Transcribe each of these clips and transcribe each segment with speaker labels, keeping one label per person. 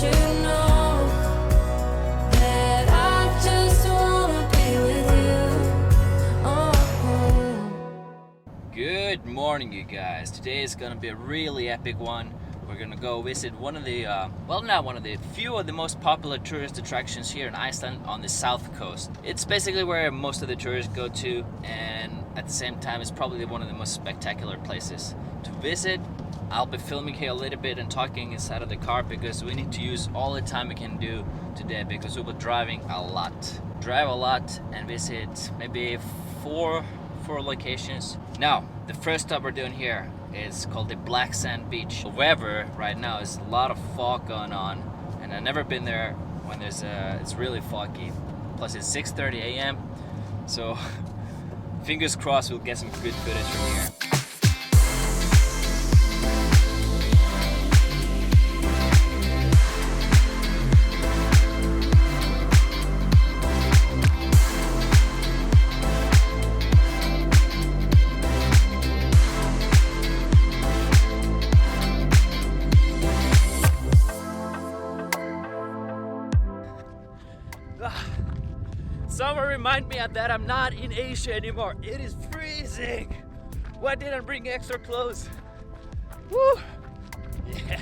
Speaker 1: you know that I just wanna be with you.
Speaker 2: Good morning, you guys. Today is gonna be a really epic one. We're gonna go visit one of the, few of the most popular tourist attractions here in Iceland on the south coast. It's basically where most of the tourists go to, and at the same time, it's probably one of the most spectacular places to visit. I'll be filming here a little bit and talking inside of the car because we need to use all the time we can do today because we'll be driving a lot. Drive a lot and visit maybe four locations. Now, the first stop we're doing here is called the Black Sand Beach. However, right now there's a lot of fog going on, and I've never been there when it's really foggy. Plus it's 6:30 a.m. so fingers crossed we'll get some good footage from here. Someone remind me that I'm not in Asia anymore. It is freezing. Why didn't I bring extra clothes? Woo! Yeah.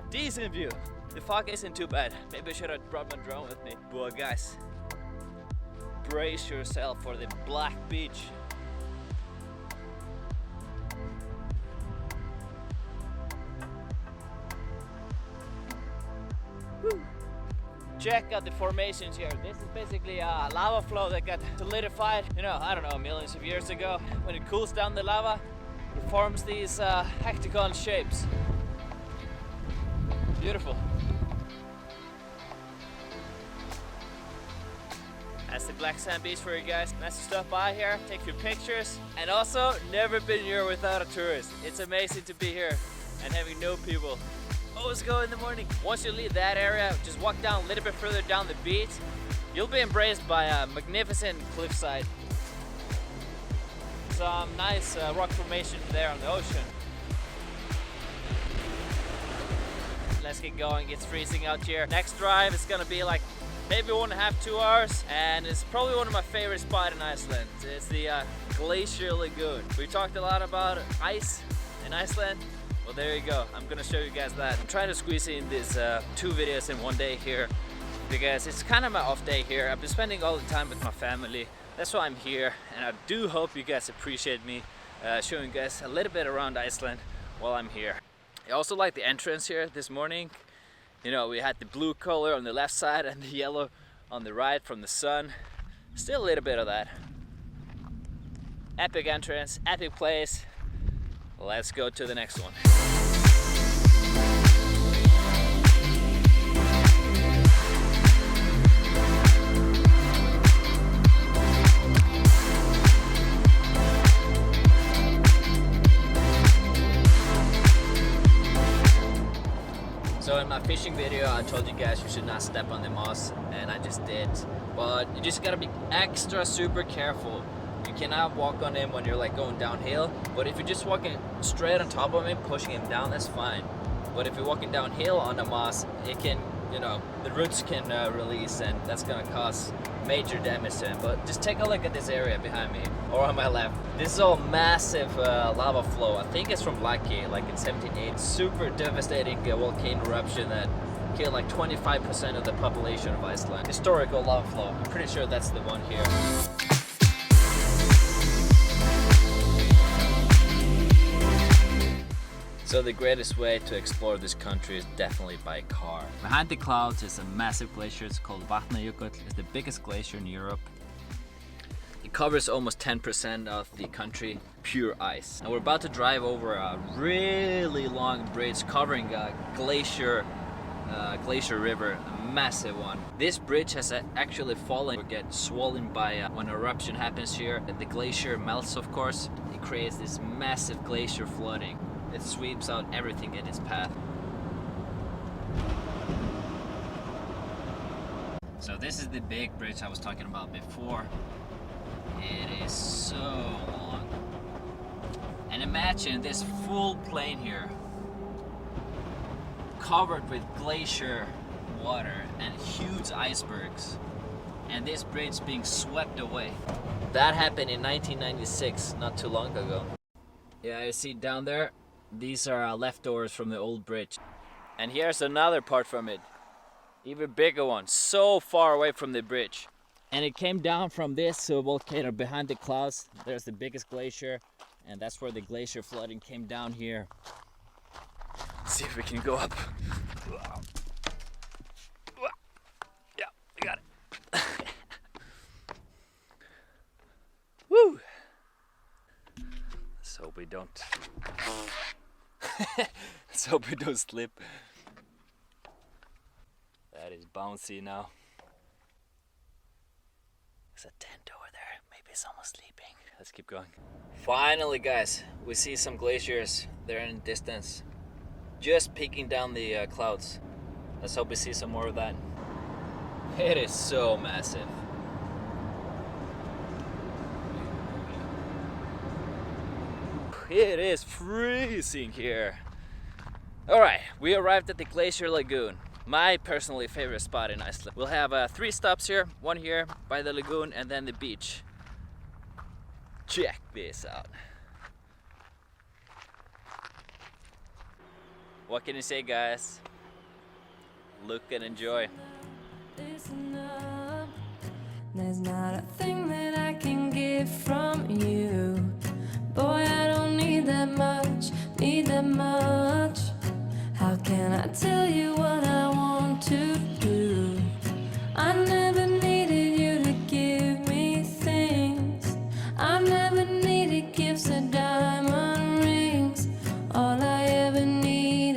Speaker 2: Decent view. The fog isn't too bad. Maybe I should have brought my drone with me. But guys, brace yourself for the black beach. Woo. Check out the formations here. This is basically a lava flow that got solidified, I don't know, millions of years ago. When it cools down the lava, it forms these hectagon shapes. Beautiful. That's the Black Sand Beach for you guys. Nice to stop by here, take your pictures. And also, never been here without a tourist. It's amazing to be here and having no people. Always go in the morning. Once you leave that area, just walk down a little bit further down the beach. You'll be embraced by a magnificent cliffside. Some nice rock formation there on the ocean. Let's get going. It's freezing out here. Next drive is gonna be like maybe 1.5 to 2 hours, and it's probably one of my favorite spots in Iceland. It's the GLACIER Lagoon. We talked a lot about ice in Iceland. Well, there you go. I'm gonna show you guys that. I'm trying to squeeze in these 2 videos in one day here because it's kind of my off day here. I've been spending all the time with my family. That's why I'm here, and I do hope you guys appreciate me showing you guys a little bit around Iceland while I'm here. I also like the entrance here this morning. We had the blue color on the left side and the yellow on the right from the sun. Still a little bit of that. Epic entrance, epic place. Let's go to the next one. So in my fishing video, I told you guys you should not step on the moss, and I just did. But you just gotta be extra super careful. You cannot walk on him when you're like going downhill, but if you're just walking straight on top of him, pushing him down, that's fine. But if you're walking downhill on the moss, it can, the roots can release, and that's gonna cause major damage to him. But just take a look at this area behind me, or on my left. This is all massive lava flow. I think it's from Laki, like in 1708. Super devastating volcano eruption that killed like 25% of the population of Iceland. Historical lava flow. I'm pretty sure that's the one here. So the greatest way to explore this country is definitely by car. Behind the clouds is a massive glacier. It's called Vatnajökull. It's the biggest glacier in Europe. It covers almost 10% of the country, pure ice. And we're about to drive over a really long bridge covering a glacier river, a massive one. This bridge has actually fallen or get swollen by when an eruption happens here. The glacier melts, of course. It creates this massive glacier flooding. It sweeps out everything in its path. So this is the big bridge I was talking about before. It is so long. And imagine this full plain here. covered with glacier water and huge icebergs, and this bridge being swept away. That happened in 1996, not too long ago. Yeah, you see down there, these are leftovers from the old bridge. And here's another part from it, even bigger one, so far away from the bridge. And it came down from this volcano behind the clouds. There's the biggest glacier, and that's where the glacier flooding came down here. Let's see if we can go up. Yeah, we got it. Woo! Let's hope we don't. Let's hope we don't slip. That is bouncy now. There's a tent over there. Maybe someone's sleeping. Let's keep going. Finally, guys, we see some glaciers there in the distance, just peeking down the clouds. Let's hope we see some more of that. It is so massive. It is freezing here. Alright, we arrived at the Glacier Lagoon, my personally favorite spot in Iceland. We'll have 3 stops here, one here by the lagoon and then the beach. Check this out. What can you say, guys? Look and enjoy.
Speaker 1: Listen up. There's not a thing that I can get from you. Boy, I don't need that much, need that much. How can I tell you what I want to do? I never needed you to give me things. I never needed gifts or diamond rings. All I ever need,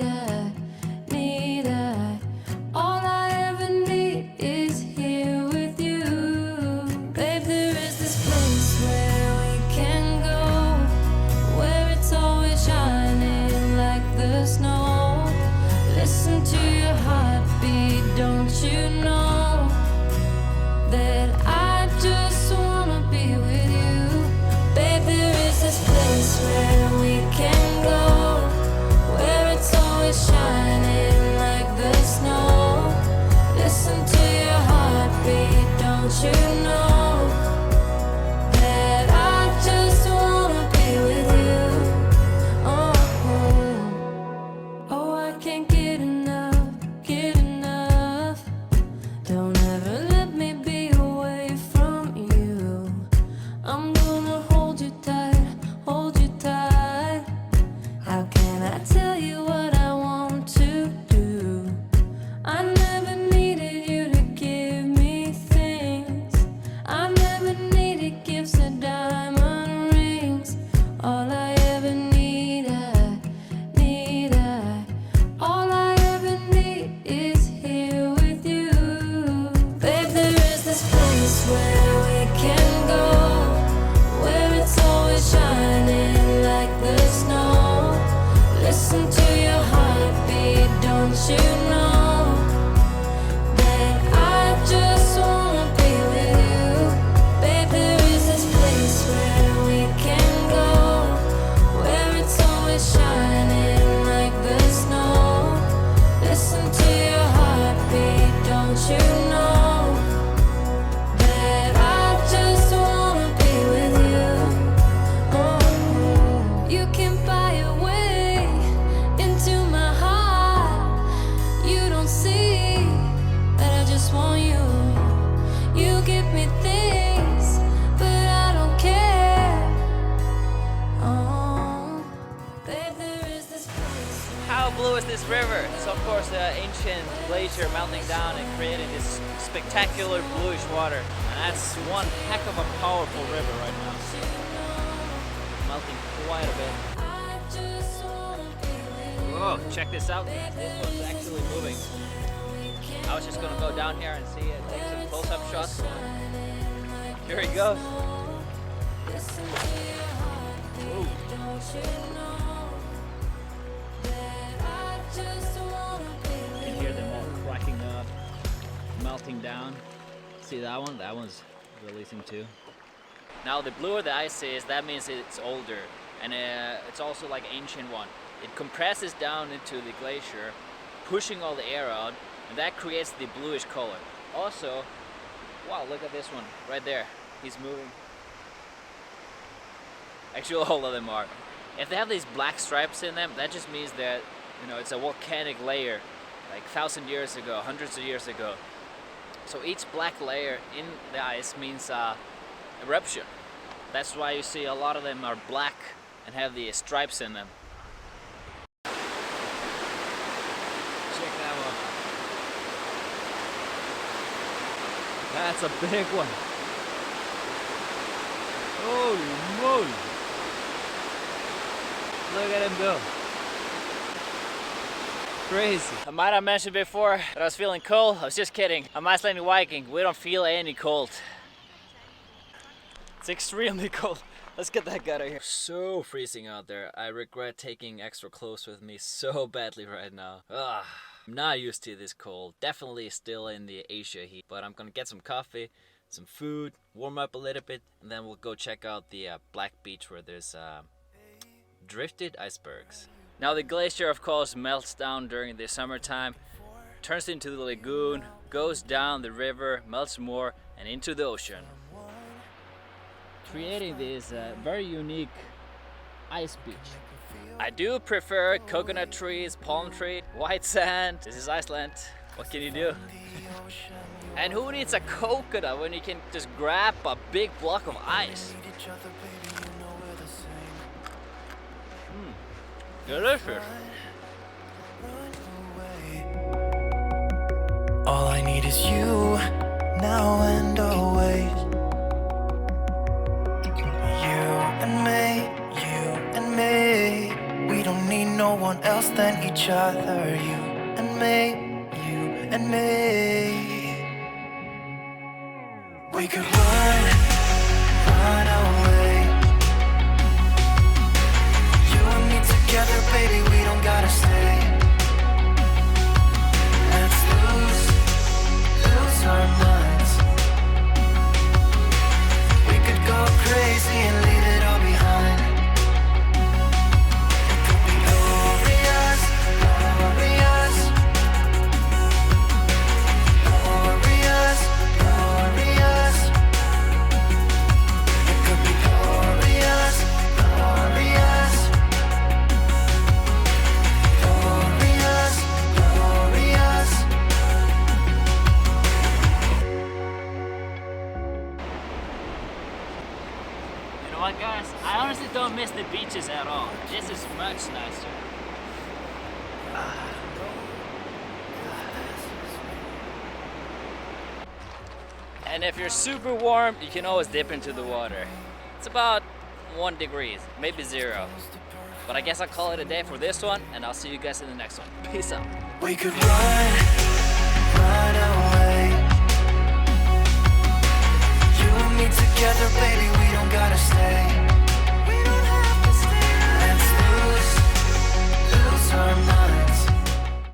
Speaker 1: all I ever need is here with you. Babe, there is this place where we can go, where it's always shining like the snow. Listen to your heartbeat, don't you know that I just wanna be with you? Babe, there is this place where we can go, where it's always shining like the snow. Listen to your heartbeat, don't you know that I just wanna be with you? Oh, I can't get enough, get enough. Don't ever let me be away from you. I'm gonna hold you tight, hold you tight. How can I tell you what I want to do? I never needed you to give me things. I never needed gifts or diamond rings. All I ever need, all I ever need is here with you. Babe, there is this place where we can go, where it's always shining like the snow. Listen to your heartbeat, don't you know that I just wanna be with you? Babe, there is this place where we can go, where it's always shining like the snow. Listen to your heartbeat, don't you know that I just wanna be with you? You can buy your way into my heart. You don't see that I just want you. You give me things, but I don't care. Oh, babe, there is this place.
Speaker 2: How blue is this river? It's of course the ancient glacier melting down and creating this spectacular bluish water. And that's one heck of a powerful river right now. Melting quite a bit.
Speaker 1: I just wanna be with you.
Speaker 2: Whoa, check this out. This one's actually moving. I was just gonna go down here and see it, take some close-up shots. Here he goes.
Speaker 1: Listen to your heartbeat, don't you know that I just wanna be
Speaker 2: You
Speaker 1: with
Speaker 2: can hear them all cracking up, melting down. See that one? That one's releasing too. Now the bluer the ice is, that means it's older, and it's also like ancient one. It compresses down into the glacier, pushing all the air out, and that creates the bluish color. Also, wow, look at this one right there. He's moving. Actually, all of them are. If they have these black stripes in them, that just means that, you know, it's a volcanic layer, like 1,000 years ago, hundreds of years ago. So each black layer in the ice means eruption. That's why you see a lot of them are black and have the stripes in them. Check that one. That's a big one. Holy moly. Look at him go. Crazy. I might have mentioned before that I was feeling cold. I was just kidding. I'm Icelandic Viking. We don't feel any cold. It's extremely cold. Let's get that guy out of here. So freezing out there. I regret taking extra clothes with me so badly right now. Ugh. I'm not used to this cold. Definitely still in the Asia heat. But I'm gonna get some coffee, some food, warm up a little bit, and then we'll go check out the Black Beach where there's drifted icebergs. Now the glacier of course melts down during the summertime, turns into the lagoon, goes down the river, melts more, and into the ocean, creating this very unique ice beach. I do prefer coconut trees, palm tree, white sand. This is Iceland. What can you do? And who needs a coconut when you can just grab a big block of ice? Delicious.
Speaker 3: All I need is you, now and always. You and me, we don't need no one else than each other. You and me, we could run away. You and me together, baby, we don't gotta stay. Let's lose our minds. We could go crazy and leave it all behind. It could be glorious, glorious, glorious, glorious. It could be glorious, glorious, glorious, glorious.
Speaker 2: You know what, guys? I honestly don't miss the beaches at all. This is much nicer. And if you're super warm, you can always dip into the water. It's about 1 degree, maybe 0. But I guess I'll call it a day for this one, and I'll see you guys in the next one. Peace out.
Speaker 3: We could run away.